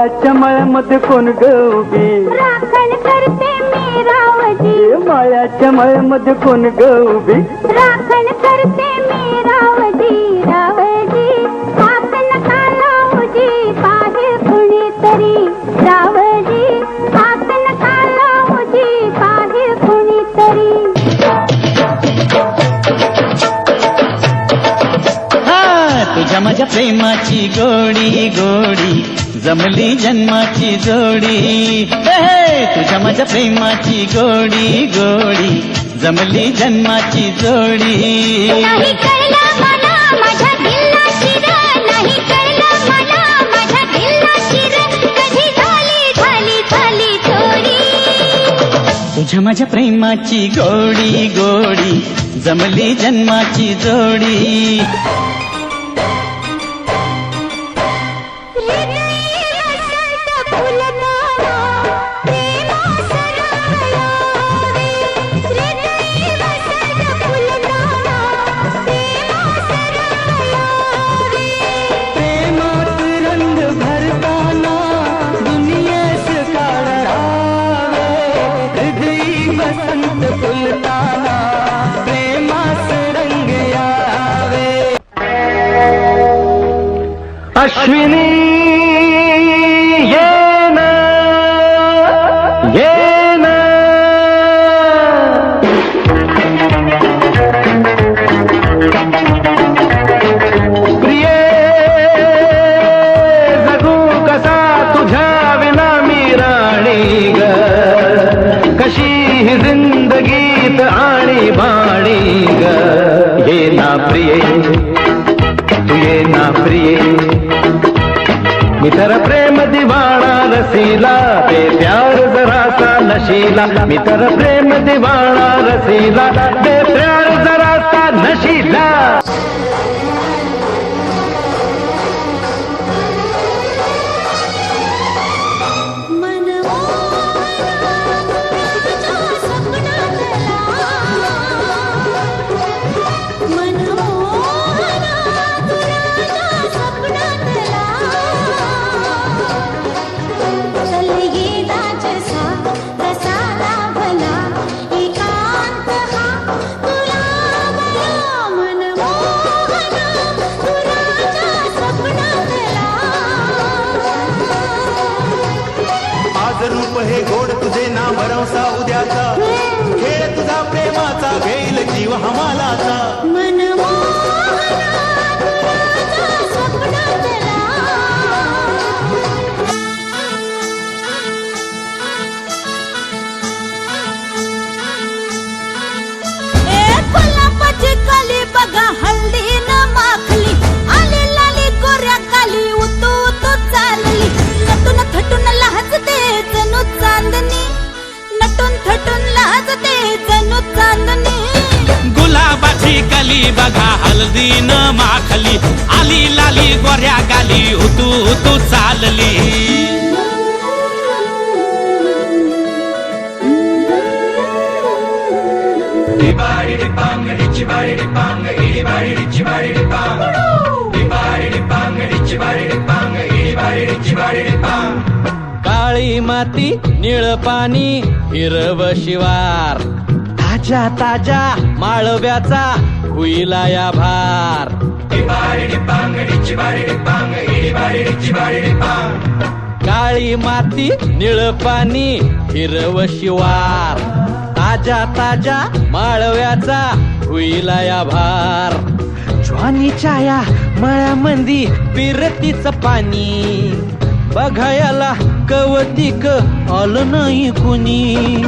माळ्याच्या मळ्यामध्ये कोण ग उभी राखण करते मी रावजी माळ्याच्या मळ्यामध्ये कोण ग उभी राखण करते मी रावजी रावजी हात नका लावजी पाहे कुणीतरी रावजी हात नका लावजी पाहे कुणीतरी तुझ्या माझ्या प्रेमाची गोडी गोडी जमली जन्माची जोडी तुझ्या माझ्या प्रेमाची गोडी गोडी जमली जन्माची जोडी नाही कळलं मला माझ्या दिलाची र नाही कळलं मला माझ्या दिलाची र कधी झाली चोरी तुझ्या माझ्या प्रेमाची गोडी गोडी जमली जन्माची जोडी अश्विनी ये ना प्रिये जगू कसा तुझ्या विना मी राणी ग कशी ही जिंदगीत आणि बाणी ग ये ना प्रिये तू ये ना प्रिये मी तर प्रेम दिवाणा रसीला बे प्यार जरासा नशीला मी तर प्रेम दिवाणा रसीला बे प्यार जरासा नशीला रूप हे गोड तुझे ना भरवसा उद्याचा खेळ तुझा प्रेमाचा घेईल जीव हमालाचा गुलाबाची कली बघा हल्दी न माखली आली लाली गोऱ्या काली उतू उतू चालली नटून थटून लाजते जणू चांदणी नटून थटून लाजते जणू चांदणी गुलाबाची कली बघा हल्दी न माखली आली लाली गोऱ्या गाली उतू उतू चालली काळी माती निळ पाणी हिरव शिवार ताजा ताजा माळव्याचा हुईला या भार काळी माती निळ पाणी हिरव शिवार ताजा ताजा माळव्याचा हुईला या भार ज्वानीच्या या मळ्यामंदी पिरतीच पाणी बघायला कवतिक आलं नाही कुणी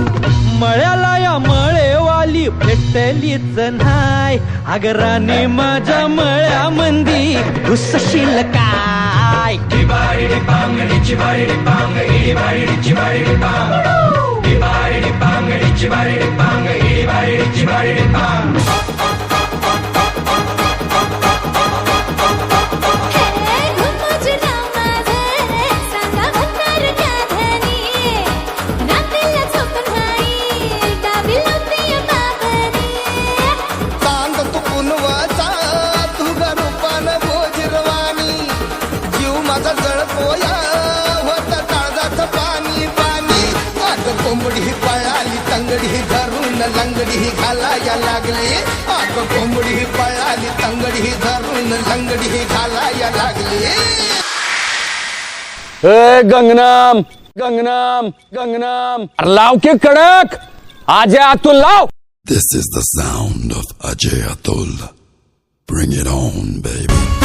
मळ्याला या मळेवाली भेटलीच नाही अगराने माझ्या मळ्यामंदी घुसशील काय माझा जळपोया होता लंगडी घालाया लागली अग कोंबडी पळाली तंगडी धरून लंगडी घालाया लागली ए गंगनाम गंगनाम गंगनाम अरे लाव की कडक आजे अतुल लाव. This is the sound of Ajay Atul. Bring it on, baby.